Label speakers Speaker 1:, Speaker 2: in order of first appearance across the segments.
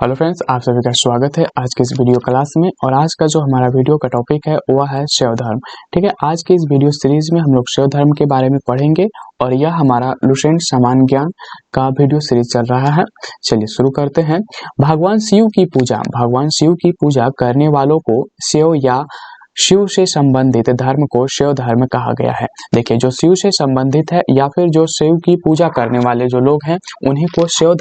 Speaker 1: Hello friends, आप सभी का स्वागत है आज के इस वीडियो क्लास में। और आज का जो हमारा वीडियो का टॉपिक है वह है शैव धर्म। ठीक है, आज के इस वीडियो सीरीज में हम लोग शैव धर्म के बारे में पढ़ेंगे और यह हमारा लुसेंट सामान्य ज्ञान का वीडियो सीरीज चल रहा है। चलिए शुरू करते हैं। भगवान शिव की पूजा करने वालों को शैव या शिव से संबंधित धर्म को शैव धर्म कहा गया है। देखिए, जो शिव से संबंधित है या फिर जो शिव की पूजा करने वाले जो लोग हैं उन्हीं को शैव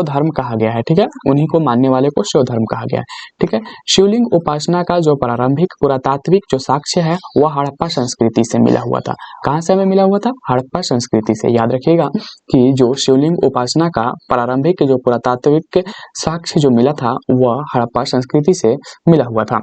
Speaker 1: धर्म कहा गया है। ठीक है, उन्हीं को मानने वाले को शैव धर्म कहा गया है। ठीक है, शिवलिंग उपासना का जो प्रारंभिक पुरातात्विक जो साक्ष्य है वह हड़प्पा संस्कृति से मिला हुआ था। कहाँ से हमें मिला हुआ था? हड़प्पा संस्कृति से। याद रखिएगा कि जो शिवलिंग उपासना का प्रारंभिक जो पुरातात्विक साक्ष्य जो मिला था वह हड़प्पा संस्कृति से मिला हुआ था।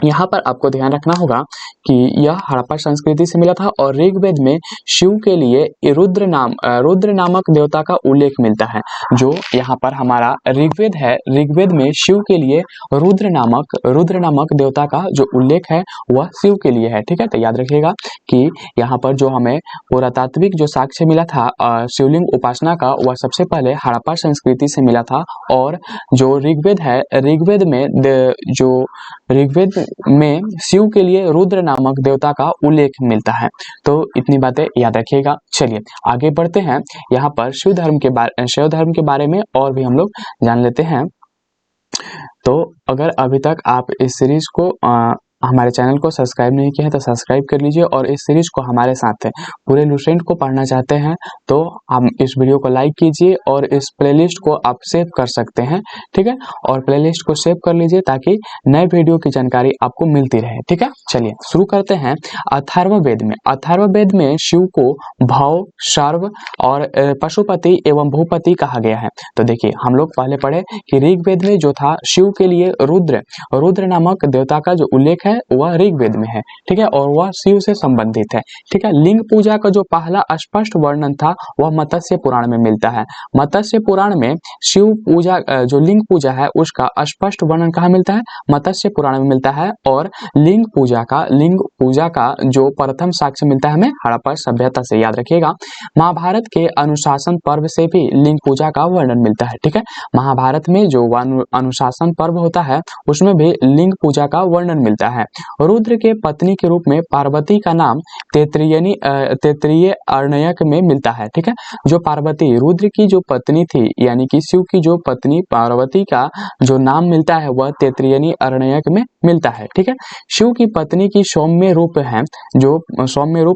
Speaker 1: यहाँ पर आपको ध्यान रखना होगा कि यह हड़प्पा संस्कृति से मिला था और ऋग्वेद में शिव के लिए रुद्र नामक देवता का उल्लेख मिलता है। जो यहाँ पर हमारा ऋग्वेद है, ऋग्वेद में शिव के लिए रुद्र नामक देवता का जो उल्लेख है वह शिव के लिए है। ठीक है, तो याद रखिएगा कि यहाँ पर जो हमें पुरातात्विक जो साक्ष्य मिला था शिवलिंग उपासना का वह सबसे पहले हड़प्पा संस्कृति से मिला था। और जो ऋग्वेद है, ऋग्वेद में शिव के लिए रुद्र नामक देवता का उल्लेख मिलता है। तो इतनी बातें याद रखिएगा। चलिए आगे बढ़ते हैं। यहाँ पर शैव धर्म के बारे में और भी हम लोग जान लेते हैं। तो अगर अभी तक आप इस सीरीज को हमारे चैनल को सब्सक्राइब नहीं किया है तो सब्सक्राइब कर लीजिए और इस सीरीज को हमारे साथ है पूरे लुसेंट को पढ़ना चाहते हैं तो हम इस वीडियो को लाइक कीजिए और इस प्लेलिस्ट को आप सेव कर सकते हैं। ठीक है, और प्लेलिस्ट को सेव कर लीजिए ताकि नए वीडियो की जानकारी आपको मिलती रहे। ठीक है, चलिए शुरू करते हैं। अथर्ववेद में शिव को भव, सर्व और पशुपति एवं भूपति कहा गया है। तो देखिए, हम लोग पहले पढ़े कि ऋग्वेद में जो था शिव के लिए रुद्र नामक देवता का जो उल्लेख है वह ऋग्वेद में है। ठीक है, और वह शिव से संबंधित है। ठीक है, लिंग पूजा का जो पहला स्पष्ट वर्णन था वह मत्स्य पुराण में मिलता है। मत्स्य पुराण में शिव पूजा जो लिंग पूजा है उसका स्पष्ट वर्णन कहाँ मिलता है? मत्स्य पुराण में मिलता है। और लिंग पूजा का जो प्रथम साक्ष्य मिलता है हमें हड़प्पा सभ्यता से। याद रखिएगा, महाभारत के अनुशासन पर्व से भी लिंग पूजा का वर्णन मिलता है। ठीक है, महाभारत में जो अनुशासन पर्व होता है उसमें भी लिंग पूजा का वर्णन मिलता है। रुद्र के पत्नी के रूप में पार्वती का नाम तैत्तिरीय अरण्यक में मिलता है। ठीक है, जो पार्वती रुद्र की जो पत्नी थी यानी कि शिव की जो पत्नी पार्वती का जो नाम मिलता है वह तैत्तिरीय अरण्यक में मिलता है। ठीक है, शिव की पत्नी की सौम्य रूप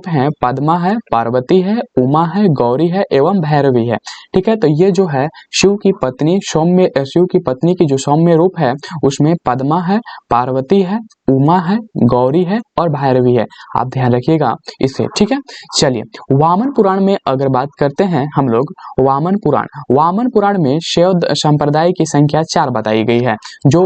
Speaker 1: है पद्मा है, पार्वती है, उमा है, गौरी है एवं भैरवी है। ठीक है, तो ये जो है शिव की पत्नी की जो सौम्य रूप है उसमें पद्मा है, पार्वती है, उमा है, गौरी है और भैरवी है। आप ध्यान रखिएगा इसे। ठीक है, चलिए वामन पुराण में अगर बात करते हैं हम लोग, वामन पुराण में शैव संप्रदाय की संख्या 4 बताई गई है। जो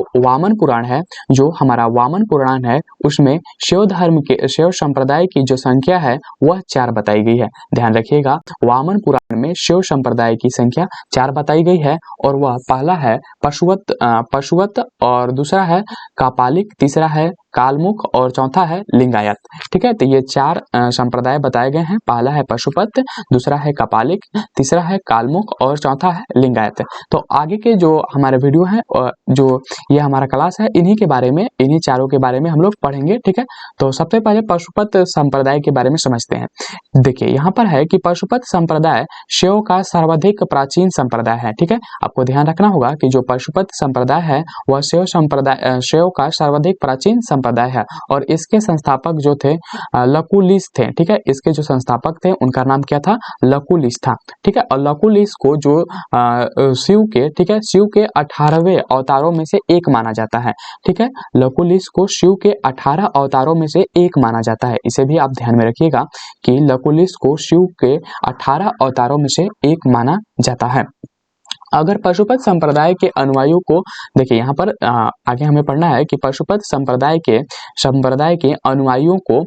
Speaker 1: हमारा वामन पुराण है उसमें शैव संप्रदाय की जो संख्या है वह 4 बताई गई है। ध्यान रखिएगा, वामन पुराण में शैव संप्रदाय की संख्या 4 बताई गई है और वह पहला है पशुवत और दूसरा है कापालिक, तीसरा है कालमुख और चौथा है लिंगायत। ठीक है, तो ये 4 संप्रदाय बताए गए हैं। पहला है पशुपत, दूसरा है कपालिक, तीसरा है कालमुख और चौथा है लिंगायत। तो आगे के जो हमारे वीडियो है जो ये हमारा क्लास है इन्हीं चारों के बारे में हम लोग पढ़ेंगे। ठीक है, तो सबसे पहले पशुपत संप्रदाय के बारे में समझते हैं। देखिए, यहाँ पर है कि पशुपत संप्रदाय शैव का सर्वाधिक प्राचीन संप्रदाय है। ठीक है, आपको ध्यान रखना होगा कि जो पशुपत संप्रदाय है वह शैव का सर्वाधिक प्राचीन संप्रदाय है और इसके संस्थापक जो थे लकुलिस थे। ठीक है, इसके जो संस्थापक थे उनका नाम क्या था? लकुलिस था। ठीक है, और लकुलिस को जो शिव के 18वें अवतारों में से एक माना जाता है। ठीक है, लकुलिस को शिव के 18 अवतारों में से एक माना जाता है। इसे भी आप ध्यान में रखिएगा कि लकुलिस को शिव के 18 अवतारों में से एक माना जाता है। अगर पशुपत संप्रदाय के अनुयायियों को देखिए, यहाँ पर आगे हमें पढ़ना है कि पशुपत संप्रदाय के अनुयायियों को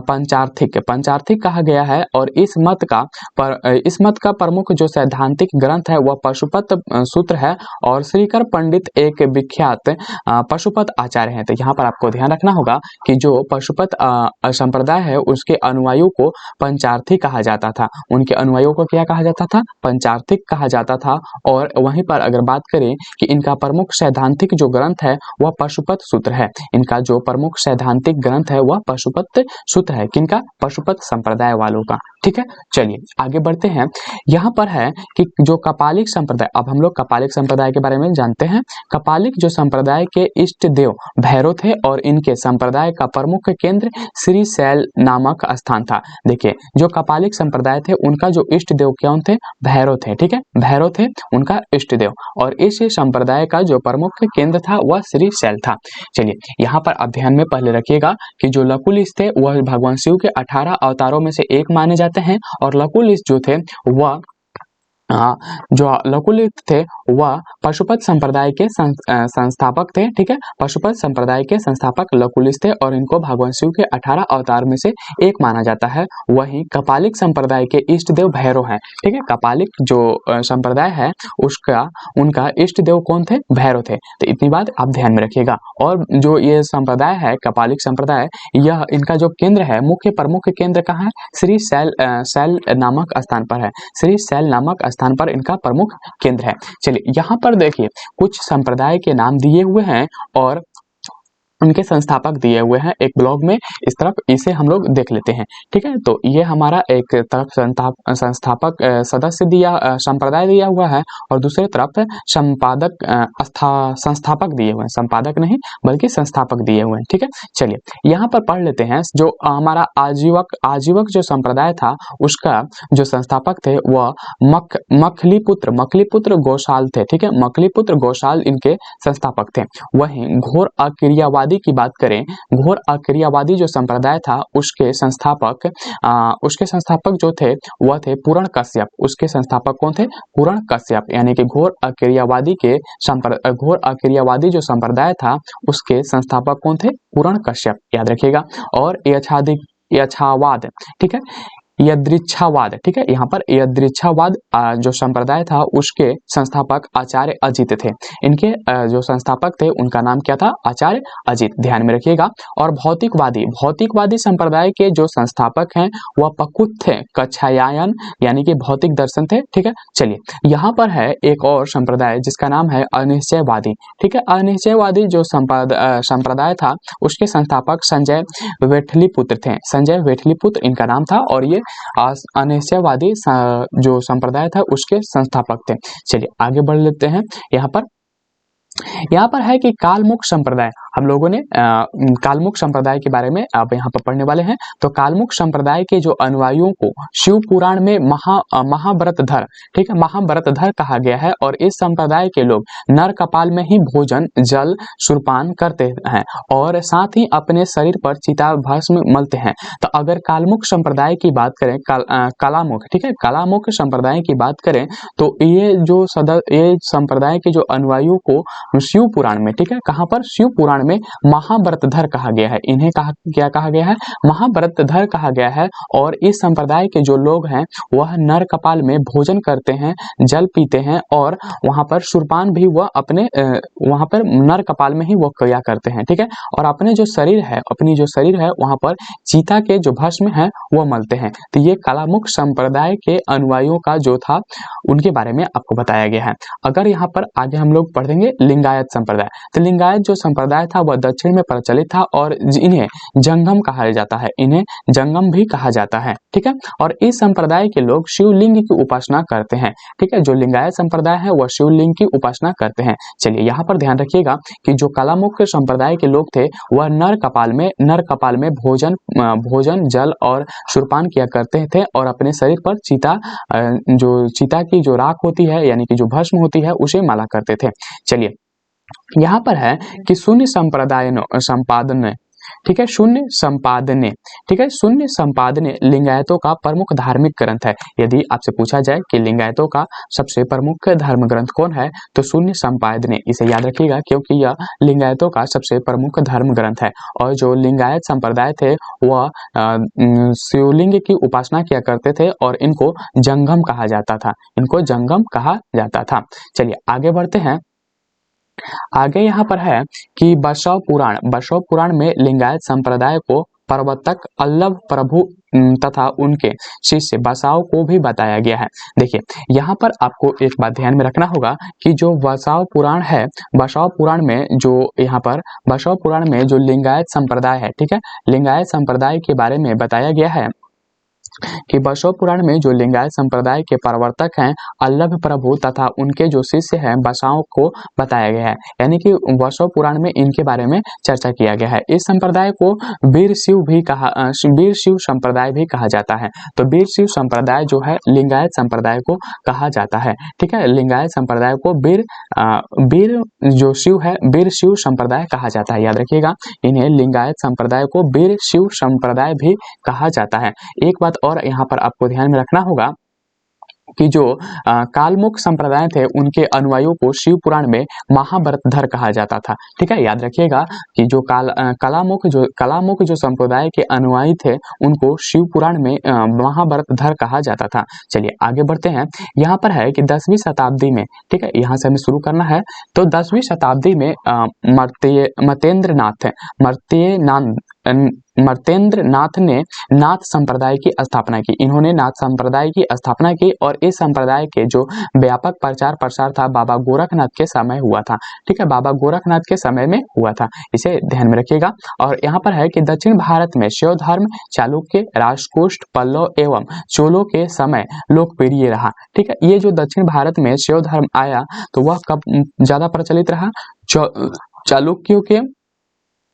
Speaker 1: पंचार्थिक कहा गया है और इस मत का प्रमुख जो सैद्धांतिक ग्रंथ है वह पशुपत सूत्र है और श्रीकर पंडित एक विख्यात पशुपत आचार्य हैं। तो यहाँ पर आपको ध्यान रखना होगा कि जो पशुपत संप्रदाय है उसके अनुयायियों को पंचार्थी कहा जाता था। उनके अनुयायियों को क्या कहा जाता था? पंचार्थिक कहा जाता था। और और वहीं पर अगर बात करें कि इनका प्रमुख सैद्धांतिक जो ग्रंथ है वह पशुपत सूत्र है। इनका जो प्रमुख सैद्धांतिक ग्रंथ है वह पशुपत सूत्र है। किनका? पशुपत संप्रदाय वालों का। ठीक है, चलिए आगे बढ़ते हैं। यहाँ पर है कि जो कपालिक संप्रदाय, अब हम लोग कपालिक संप्रदाय के बारे में जानते हैं। कपालिक जो संप्रदाय के इष्ट देव भैरव थे और इनके संप्रदाय का प्रमुख केंद्र श्रीशैल नामक स्थान था। देखिए, जो कपालिक संप्रदाय थे उनका जो इष्ट देव कौन थे? भैरव थे। ठीक है, भैरव थे उनका इष्ट देव, और इस संप्रदाय का जो प्रमुख केंद्र था वह श्रीशैल था। चलिए यहाँ पर आप ध्यान में पहले रखिएगा कि जो लकुलिश थे वह भगवान शिव के 18 अवतारों में से एक माने जाते हैं, और लकुलिश जो थे वह जो लकुलिश थे वह पशुपत संप्रदाय के संस्थापक थे। ठीक है, पशुपत संप्रदाय के संस्थापक लकुलिश थे और इनको भगवान शिव के 18 अवतार में से एक माना जाता है। वहीं कपालिक संप्रदाय के इष्ट देव भैरव हैं। ठीक है, कपालिक जो संप्रदाय है उनका इष्ट देव कौन थे? भैरव थे। तो इतनी बात आप ध्यान में रखिएगा। और जो ये संप्रदाय है कपालिक संप्रदाय, यह इनका जो केंद्र है, मुख्य प्रमुख केंद्र कहाँ है? श्रीशैल शैल नामक स्थान पर है। श्रीशैल नामक स्थान पर इनका प्रमुख केंद्र है। चलिए यहाँ पर देखिए कुछ संप्रदाय के नाम दिए हुए हैं और उनके संस्थापक दिए हुए हैं एक ब्लॉग में, इस तरफ इसे हम लोग देख लेते हैं। ठीक है, तो ये हमारा एक तरफ संस्थापक सदस्य दिया संप्रदाय दिया हुआ है और दूसरी तरफ संपादक संस्थापक दिए हुए हैं। संपादक नहीं बल्कि संस्थापक दिए हुए हैं। ठीक है, चलिए यहाँ पर पढ़ लेते हैं। जो हमारा आजीवक जो संप्रदाय था उसका जो संस्थापक थे वह मखलीपुत्र गौशाल थे। ठीक है, मखलीपुत्र गौशाल इनके संस्थापक थे। वहीं घोर अक्रियावादी की बात करें, घोर अक्रियावादी जो संप्रदाय था उसके संस्थापक जो थे वह थे पूर्ण कश्यप। उसके संस्थापक कौन थे? पूर्ण कश्यप। यानी कि घोर अक्रियावादी जो संप्रदाय था उसके संस्थापक कौन थे? पूर्ण कश्यप, याद रखिएगा। और यक्षावाद, ठीक है, यदृच्छावाद, ठीक है, यहाँ पर यदृच्छावाद जो संप्रदाय था उसके संस्थापक आचार्य अजित थे। इनके जो संस्थापक थे उनका नाम क्या था? आचार्य अजित, ध्यान में रखिएगा। और भौतिकवादी संप्रदाय के जो संस्थापक हैं वह पकुत थे कच्छायायन, यानी कि भौतिक दर्शन थे। ठीक है, चलिए यहाँ पर है एक और संप्रदाय जिसका नाम है अनिश्चयवादी। ठीक है, अनिश्चयवादी जो संप्रदाय था उसके संस्थापक संजय वेठलीपुत्र थे। संजय वेठलीपुत्र इनका नाम था और ये अनिश्चयवादी जो संप्रदाय था उसके संस्थापक थे। चलिए आगे बढ़ लेते हैं। यहाँ पर है कि कालमुख संप्रदाय, हम लोगों ने कालमुख संप्रदाय के बारे में आप यहाँ पर पढ़ने वाले हैं। तो कालमुख संप्रदाय के जो अनुयायियों को शिव पुराण में महाव्रतधर, ठीक है, महाव्रतधर कहा गया है। और इस संप्रदाय के लोग नर कपाल में ही भोजन जल सुरपान करते हैं और साथ ही अपने शरीर पर चिता भस्म मलते हैं। तो अगर कालमुख संप्रदाय की बात करें, कालामुख, ठीक है, कालामुख संप्रदाय की बात करें तो ये संप्रदाय के जो अनुयायियों को शिव पुराण में, ठीक है, कहां पर? शिव पुराण में महाव्रतधर कहा गया है। इन्हें क्या कहा गया है? महाव्रतधर कहा गया है। और इस संप्रदाय के जो लोग हैं वह नर कपाल में भोजन करते हैं, जल पीते हैं और वहां पर सुरपान भी वह अपने वहां पर नर कपाल में ही वह क्रिया करते हैं। ठीक है, और अपनी जो शरीर है वहां पर चीता के जो भस्म है वह मलते हैं। तो ये कालामुख संप्रदाय के अनुयायियों का जो था उनके बारे में आपको बताया गया है। अगर यहाँ पर आगे हम लोग पढ़ देंगे लिंगायत संप्रदाय, तो लिंगायत जो संप्रदाय था वह दक्षिण में प्रचलित था और इन्हें जंगम कहा जाता है। इन्हें जंगम भी कहा जाता है। ठीक है, और इस संप्रदाय के लोग शिवलिंग की उपासना करते हैं। ठीक है, जो लिंगायत संप्रदाय है वह शिवलिंग की उपासना करते हैं। चलिए यहाँ पर ध्यान रखिएगा कि जो कालामुख संप्रदाय के लोग थे वह नर कपाल में भोजन जल और सुरपान किया करते थे और अपने शरीर पर चीता की जो राख होती है यानी कि जो भस्म होती है उसे माला करते थे। चलिए यहाँ पर है कि शून्य संपादन, ठीक है, शून्य संपादने लिंगायतों का प्रमुख धार्मिक ग्रंथ है। यदि आपसे पूछा जाए कि लिंगायतों का सबसे प्रमुख धर्म ग्रंथ कौन है तो शून्य संपादने, इसे याद रखिएगा क्योंकि यह लिंगायतों का सबसे प्रमुख धर्म ग्रंथ है। और जो लिंगायत संप्रदाय थे वह शिवलिंग की उपासना किया करते थे और इनको जंगम कहा जाता था। चलिए आगे बढ़ते हैं। आगे यहाँ पर है कि बसव पुराण में लिंगायत संप्रदाय को प्रवर्तक अल्लभ प्रभु तथा उनके शिष्य बसव को भी बताया गया है। देखिए यहाँ पर आपको एक बात ध्यान में रखना होगा कि जो बसव पुराण है, बसव पुराण में जो यहाँ पर बसव पुराण में जो लिंगायत संप्रदाय है, ठीक है, लिंगायत संप्रदाय के बारे में बताया गया है कि बसव पुराण में जो लिंगायत संप्रदाय के प्रवर्तक हैं अल्लभ प्रभु तथा उनके जो शिष्य हैं बसव को बताया गया है। यानी कि बसव पुराण में इनके बारे में चर्चा किया गया है। इस संप्रदाय को वीर शिव भी कहा, वीर शिव संप्रदाय भी कहा जाता है। तो वीर शिव संप्रदाय जो है लिंगायत संप्रदाय को कहा जाता है, ठीक है, लिंगायत संप्रदाय को वीर जो शिव है वीर शिव संप्रदाय कहा जाता है। याद रखिएगा, इन्हें लिंगायत संप्रदाय को वीर शिव संप्रदाय भी कहा जाता है। एक बात और यहाँ पर आपको ध्यान में रखना होगा कि जो कालमुख संप्रदाय थे उनके अनुयायियों को शिव पुराण में महाव्रतधर कहा जाता था। ठीक है, याद रखिएगा कि जो कलामुख जो संप्रदाय के अनुयायी थे उनको शिव पुराण में महाव्रतधर कहा जाता था। चलिए आगे बढ़ते हैं। यहाँ पर है कि 10वीं शताब्दी में, ठीक है, यहाँ से हमें शुरू करना है। तो 10वीं शताब्दी में मर्तेंद्र नाथ ने नाथ संप्रदाय की स्थापना की। इन्होंने नाथ संप्रदाय की स्थापना की और इस संप्रदाय के जो व्यापक प्रचार प्रसार था बाबा गोरखनाथ के समय हुआ था। ठीक है, बाबा गोरखनाथ के समय में हुआ था, इसे ध्यान में रखिएगा। और यहाँ पर है कि दक्षिण भारत में शैव धर्म चालुक्य, राष्ट्रकूट, पल्लव एवं चोलों के समय लोकप्रिय रहा। ठीक है, ये जो दक्षिण भारत में शैव धर्म आया तो वह कब ज्यादा प्रचलित रहा? चालुक्यों के,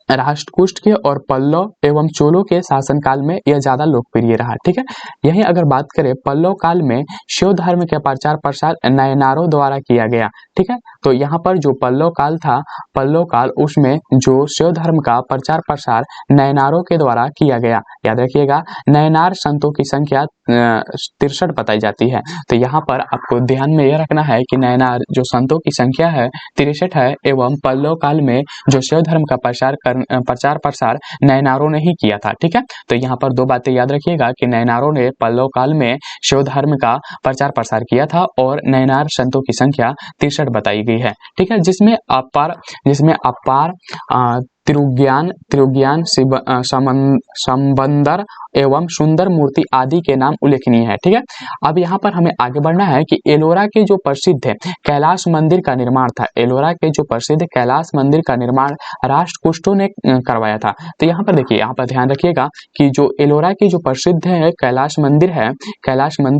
Speaker 1: राष्ट्रकूट के और पल्लव एवं चोलों के शासनकाल में यह ज्यादा लोकप्रिय रहा। ठीक है, यही अगर बात करें पल्लव काल में शैव धर्म के प्रचार प्रसार नयनारों द्वारा किया गया। ठीक है, तो यहाँ पर जो पल्लव काल था, पल्लव काल, उसमें जो शैव धर्म का प्रचार प्रसार नयनारों के द्वारा किया गया। याद रखिएगा, नयनार संतों की संख्या 63 बताई जाती है। तो यहाँ पर आपको ध्यान में यह रखना है कि नयनार जो संतों की संख्या है 63 है एवं पल्लव काल में जो शैव धर्म का प्रचार प्रसार नयनारों ने ही किया था। ठीक है, तो यहाँ पर दो बातें याद रखिएगा कि नयनारों ने पल्लव काल में शैव धर्म का प्रचार प्रसार किया था और नयनार संतों की संख्या 63 बताई गई है। ठीक है, जिसमें अपार त्रिज्ञान संबंदर एवं सुंदर मूर्ति आदि के नाम उल्लेखनीय है। ठीक है, अब यहाँ पर हमें आगे बढ़ना है कि एलोरा के जो प्रसिद्ध कैलाश मंदिर का निर्माण था, एलोरा के जो प्रसिद्ध कैलाश मंदिर का निर्माण राष्ट्रकूटों ने करवाया था। तो यहाँ पर देखिए, यहाँ पर ध्यान रखिएगा कि जो एलोरा की जो प्रसिद्ध है कैलाश मंदिर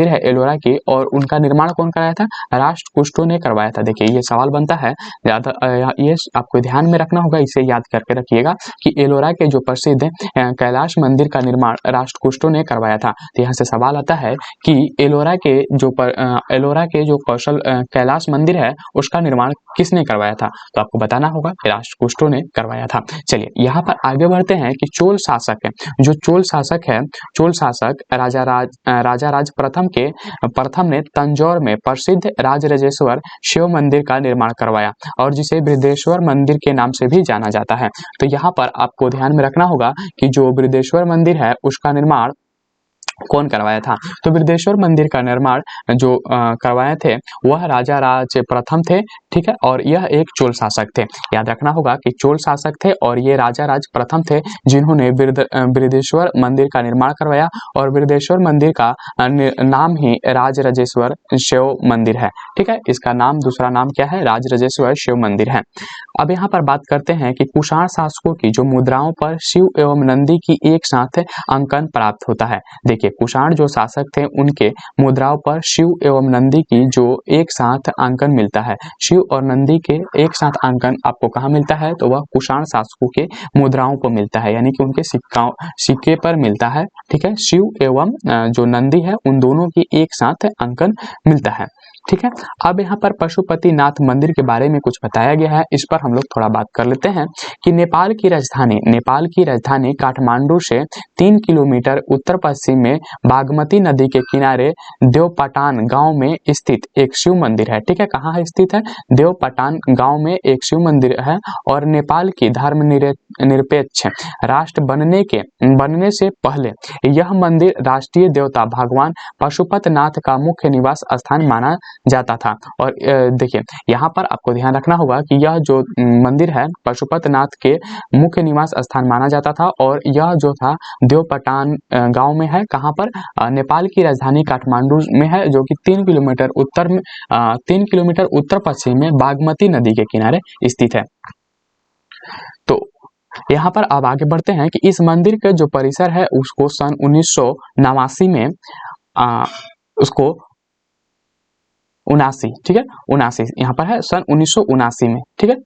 Speaker 1: है एलोरा की, और उनका निर्माण कौन कराया था? राष्ट्रकूटों ने करवाया था। देखिए ये सवाल बनता है, ये आपको ध्यान में रखना होगा, इसे याद करके रखिएगा कि एलोरा के जो प्रसिद्ध कैलाश मंदिर का निर्माण राष्ट्रकूटों ने करवाया था। तो यहाँ से सवाल आता है कि एलोरा के जो कौशल कैलाश मंदिर है उसका निर्माण किसने करवाया था? तो आपको बताना होगा राष्ट्रकूटों ने करवाया था। चलिए यहाँ पर आगे बढ़ते हैं कि चोल शासक है, जो चोल शासक राजा राज प्रथम ने तंजौर में प्रसिद्ध राजराजेश्वर शिव मंदिर का निर्माण करवाया और जिसे बृहदेश्वर मंदिर के नाम से भी जाना जाता है। तो यहाँ पर आपको ध्यान में रखना होगा कि जो बृहदेश्वर मंदिर है उसका निर्माण कौन करवाया था? तो बृहदेश्वर मंदिर का निर्माण जो करवाए थे वह राजा राज प्रथम थे। ठीक है, और यह एक चोल शासक थे। याद रखना होगा कि चोल शासक थे और ये राजा राज प्रथम थे जिन्होंने बृहदेश्वर मंदिर का निर्माण करवाया और बृहदेश्वर मंदिर का नाम ही राजराजेश्वर शिव मंदिर है। ठीक है, इसका नाम, दूसरा नाम क्या है? राजराजेश्वर शिव मंदिर है। अब यहाँ पर बात करते हैं कि कुषाण शासकों की जो मुद्राओं पर शिव एवं नंदी की एक साथ अंकन प्राप्त होता है। देखिए कुषाण जो शासक थे उनके मुद्राओं पर शिव एवं नंदी की जो एक साथ अंकन मिलता है। शिव और नंदी के एक साथ अंकन आपको कहाँ मिलता है? तो वह कुषाण शासकों के मुद्राओं पर मिलता है, यानी कि उनके सिक्के पर मिलता है। ठीक है, शिव एवं जो नंदी है उन दोनों की एक साथ अंकन मिलता है। ठीक है, अब यहाँ पर पशुपतिनाथ मंदिर के बारे में कुछ बताया गया है, इस पर हम लोग थोड़ा बात कर लेते हैं कि नेपाल की राजधानी काठमांडू से 3 किलोमीटर उत्तर पश्चिम में बागमती नदी के किनारे देवपटान गांव में स्थित एक शिव मंदिर है। ठीक है, कहाँ है स्थित है? देवपटान गांव में एक शिव मंदिर है और नेपाल की धर्मनिरपेक्ष राष्ट्र बनने से पहले यह मंदिर राष्ट्रीय देवता भगवान पशुपतिनाथ का मुख्य निवास स्थान माना जाता था। और देखिए यहाँ पर आपको ध्यान रखना होगा कि यह जो मंदिर है पशुपतिनाथ के मुख्य निवास स्थान माना जाता था और यह जो था देवपटान गांव में है। कहाँ पर? नेपाल की राजधानी काठमांडू में है, जो कि 3 किलोमीटर उत्तर में 3 किलोमीटर उत्तर पश्चिम में बागमती नदी के किनारे स्थित है। तो यहाँ पर अब आगे बढ़ते हैं कि इस मंदिर का जो परिसर है उसको सन 1989 में उसको 79, ठीक है, 79 यहाँ पर है सन 1979 में, ठीक है।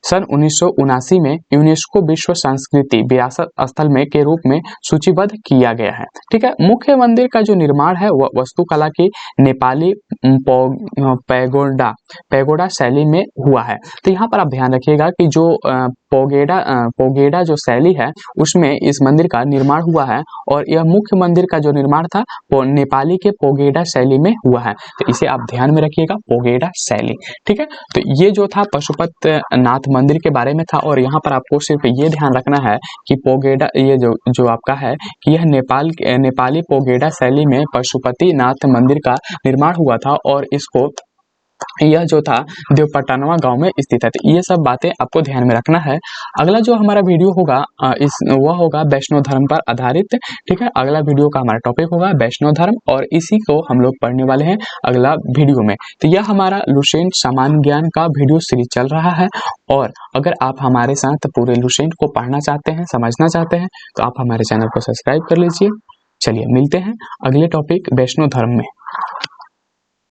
Speaker 1: सन 1979 में यूनेस्को विश्व संस्कृति विरासत स्थल में के रूप में सूचीबद्ध किया गया है, ठीक है। मुख्य मंदिर का जो निर्माण है वह वास्तुकला की नेपाली पैगोडा शैली में हुआ है। तो यहाँ पर आप ध्यान रखिएगा कि जो पोगेडा जो शैली है उसमें इस मंदिर का निर्माण हुआ है और यह मुख्य मंदिर का जो निर्माण था वो नेपाली के पोगेडा शैली में हुआ है। तो इसे आप ध्यान में रखिएगा, पोगेडा शैली, ठीक है। तो ये जो था पशुपतिनाथ मंदिर के बारे में था और यहाँ पर आपको सिर्फ ये ध्यान रखना है कि पोगेडा ये जो आपका है कि यह नेपाली पोगेडा शैली में पशुपतिनाथ मंदिर का निर्माण हुआ था और इसको यह जो था देवपटानवा गांव में स्थित है। तो ये सब बातें आपको ध्यान में रखना है। अगला जो हमारा वीडियो होगा वह होगा वैष्णव धर्म पर आधारित, ठीक है। अगला वीडियो का हमारा टॉपिक होगा वैष्णव धर्म और इसी को हम लोग पढ़ने वाले हैं अगला वीडियो में। तो यह हमारा लुसेंट सामान्य ज्ञान का वीडियो सीरीज चल रहा है और अगर आप हमारे साथ पूरे लुसेंट को पढ़ना चाहते हैं, समझना चाहते हैं तो आप हमारे चैनल को सब्सक्राइब कर लीजिए। चलिए मिलते हैं अगले टॉपिक वैष्णव धर्म में।